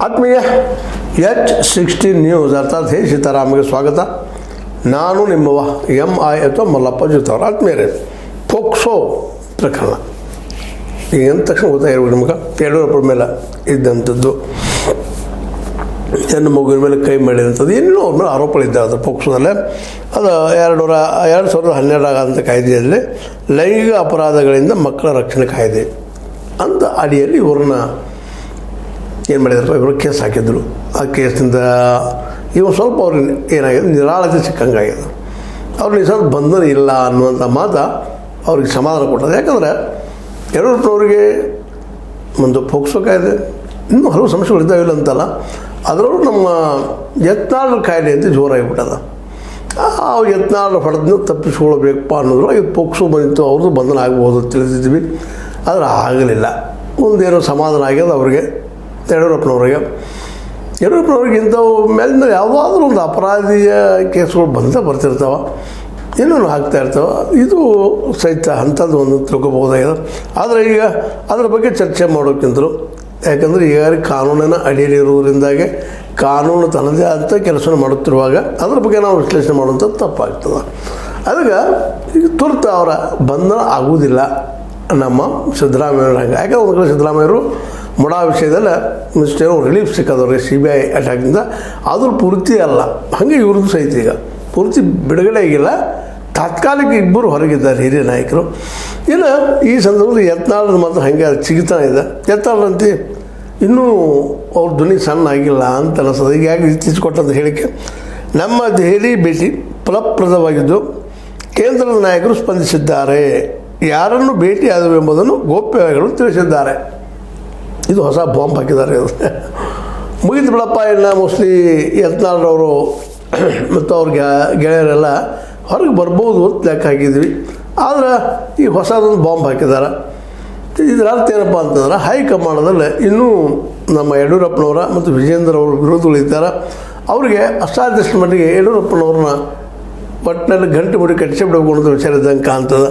ಆತ್ಮೀಯ H16 news ಅರ್ಥಾತ್ ಹೇ ಸೀತಾರಾಮಗೆ ಸ್ವಾಗತ. ನಾನು ನಿಮ್ಮವ MI ಅಥವಾ ಮಲ್ಲಪ್ಪ ಜೊತೆಯವರು. ಆತ್ಮೀಯರೇ, ಪೋಕ್ಸೋ ಪ್ರಕರಣ ಈಗಂತ ತಕ್ಷಣ ಗೊತ್ತಾಗಿರ್ಬೇಕು ನಿಮ್ಗೆ. ಯಡಿಯೂರಪ್ಪರ ಮೇಲೆ ಇದ್ದಂಥದ್ದು, ಹೆಣ್ಣು ಮಗುವಿನ ಮೇಲೆ ಕೈ ಮಾಡಿದಂಥದ್ದು ಇನ್ನೂ ಅವ್ರ ಮೇಲೆ ಆರೋಪಗಳಿದ್ದಾವೆ. ಅದು ಪೋಕ್ಸೋದಲ್ಲೇ ಅದು 2012 ಆದಂಥ ಕಾಯ್ದೆಯಲ್ಲಿ ಲೈಂಗಿಕ ಅಪರಾಧಗಳಿಂದ ಮಕ್ಕಳ ರಕ್ಷಣೆ ಕಾಯ್ದೆ ಅಂತ ಅಡಿಯಲ್ಲಿ ಇವ್ರನ್ನ ಏನು ಮಾಡಿದ್ರು, ಇವರು ಕೇಸ್ ಹಾಕಿದ್ರು. ಆ ಕೇಸಿಂದ ಇವು ಸ್ವಲ್ಪ ಅವ್ರಿಗೆ ಏನಾಗಿದೆ, ನಿರಾಳತೆ ಸಿಕ್ಕಂಗಾಗಿದೆ. ಅವ್ರಿಗೆ ಸ್ವಲ್ಪ ಬಂಧನ ಇಲ್ಲ ಅನ್ನುವಂಥ ಮಾತು ಅವ್ರಿಗೆ ಸಮಾಧಾನ ಕೊಟ್ಟது. ಯಾಕಂದರೆ ಯಡಿಯೂರಪ್ಪನವ್ರಿಗೆ ಒಂದು ಪೋಕ್ಸೋ ಕಾಯ್ದೆ ಇನ್ನೂ ಹಲವು ಸಮಸ್ಯೆಗಳಿದ್ದಾವಿಲ್ಲ ಅಂತಲ್ಲ, ಅದರಲ್ಲೂ ನಮ್ಮ ಯತ್ನಾಳ್ ಕಾಯ್ದೆ ಅಂತ ಜೋರಾಗಿಬಿಟ್ಟದ. ಆ ಯತ್ನಾಳ್ ಹೊಡೆದನ್ನು ತಪ್ಪಿಸ್ಕೊಳ್ಬೇಕಪ್ಪ ಅನ್ನೋದ್ರು ಇದು ಪೋಕ್ಸೋ ಬಂದಿತ್ತು, ಅವ್ರದ್ದು ಬಂಧನ ಆಗ್ಬೋದು ತಿಳಿದಿದ್ವಿ. ಆದರೆ ಆಗಲಿಲ್ಲ. ಒಂದೇನೋ ಸಮಾಧಾನ ಆಗ್ಯದ ಅವ್ರಿಗೆ, ಯಡಿಯೂರಪ್ಪನವ್ರಿಗೆ ಇಂಥವು ಮೇಲಿಂದ ಯಾವುದಾದ್ರೂ ಒಂದು ಅಪರಾಧಿಯ ಕೇಸ್ಗಳು ಬರ್ತಿರ್ತಾವೆ, ಇನ್ನೂ ಆಗ್ತಾಯಿರ್ತಾವೆ. ಇದು ಸಹಿತ ಅಂಥದ್ದು ಒಂದು ತಿಳ್ಕೊಬೋದಾಗಿದೆ. ಆದರೆ ಈಗ ಅದರ ಬಗ್ಗೆ ಚರ್ಚೆ ಮಾಡೋಕ್ಕಿಂತಲೂ, ಯಾಕಂದರೆ ಈಗ ಕಾನೂನಿನ ಅಡಿಯಲ್ಲಿರುವುದರಿಂದಾಗೆ ಕಾನೂನು ತನ್ನದೇ ಆದಂಥ ಕೆಲಸ ಮಾಡುತ್ತಿರುವಾಗ ಅದರ ಬಗ್ಗೆ ನಾವು ವಿಶ್ಲೇಷಣೆ ಮಾಡುವಂಥದ್ದು ತಪ್ಪಾಗ್ತದೆ. ಅದಕ್ಕೆ ಈಗ ತುರ್ತು ಅವರ ಬಂಧನ ಆಗುವುದಿಲ್ಲ ನಮ್ಮ ಸಿದ್ದರಾಮಯ್ಯವ್ರ. ಯಾಕಂದ್ರೆ ಒಂದು ಕಡೆ ಸಿದ್ದರಾಮಯ್ಯರು ಮುಡಾ ವಿಷಯದಲ್ಲಿ ಮಿಸ್ಟೇನೋ ರಿಲೀಫ್ ಸಿಕ್ಕೋದವ್ರಿಗೆ CBI ಅಟ್ಯಾಕಿಂದ, ಆದರೂ ಪೂರ್ತಿ ಅಲ್ಲ. ಹಾಗೆ ಇವ್ರದ್ದು ಸಹಿತ ಈಗ ಪೂರ್ತಿ ಬಿಡುಗಡೆ ಆಗಿಲ್ಲ. ತಾತ್ಕಾಲಿಕ ಇಬ್ಬರು ಹೊರಗಿದ್ದಾರೆ ಹಿರಿಯ ನಾಯಕರು. ಇನ್ನು ಈ ಸಂದರ್ಭದಲ್ಲಿ ಯತ್ನಾಳ್ ಮಾತ್ರ ಹಾಗೆ ಅದು ಸಿಗ್ತಾನೆ ಇದೆ. ಯತ್ನಾಳ್ರಂತೆ ಇನ್ನೂ ಅವ್ರ ಧ್ವನಿ ಸಣ್ಣ ಆಗಿಲ್ಲ ಅಂತ ಅನಿಸ್ತದೆ. ಈಗ ಯಾಕೆ ಇತ್ತೀಚೆಗೆ ಕೊಟ್ಟಂತ ಹೇಳಿಕೆ, ನಮ್ಮ ದೆಹಲಿ ಭೇಟಿ ಫಲಪ್ರದವಾಗಿದ್ದು ಕೇಂದ್ರದ ನಾಯಕರು ಸ್ಪಂದಿಸಿದ್ದಾರೆ, ಯಾರನ್ನು ಭೇಟಿ ಆದವು ಎಂಬುದನ್ನು ಗೋಪ್ಯಗಳು ತಿಳಿಸಿದ್ದಾರೆ. ಇದು ಹೊಸ ಬಾಂಬ್ ಹಾಕಿದ್ದಾರೆ. ಅದು ಮುಗಿದು ಬಿಡಪ್ಪ, ಇಲ್ಲ ಮೋಸ್ಟ್ಲಿ ಯತ್ನಾಳ್ರವರು ಮತ್ತು ಅವ್ರ ಗೆಳೆಯರೆಲ್ಲ ಹೊರಗೆ ಬರ್ಬೋದು ಅಂತ ಲೆಕ್ಕ ಹಾಕಿದ್ವಿ. ಆದರೆ ಈ ಹೊಸದೊಂದು ಬಾಂಬ್ ಹಾಕಿದ್ದಾರೆ. ಇದರ ಅರ್ಥ ಏನಪ್ಪ ಅಂತಂದ್ರೆ, ಹೈಕಮಾಂಡದಲ್ಲಿ ಇನ್ನೂ ನಮ್ಮ ಯಡಿಯೂರಪ್ಪನವರ ಮತ್ತು ವಿಜೇಂದ್ರ ಅವರ ವಿರೋಧಗಳಿದ್ದಾರೆ. ಅವರಿಗೆ ಅಷ್ಟಾದಷ್ಟು ಮಟ್ಟಿಗೆ ಯಡಿಯೂರಪ್ಪನವ್ರನ್ನ ಒಟ್ಟಿನಲ್ಲಿ ಗಂಟೆ ಮುಡಿ ಕಟ್ಟಿಸಿ ಬಿಡಬೇಕು ಅನ್ನೋದು ವಿಚಾರ ಇದ್ದಂಗೆ ಕಾಣ್ತದೆ.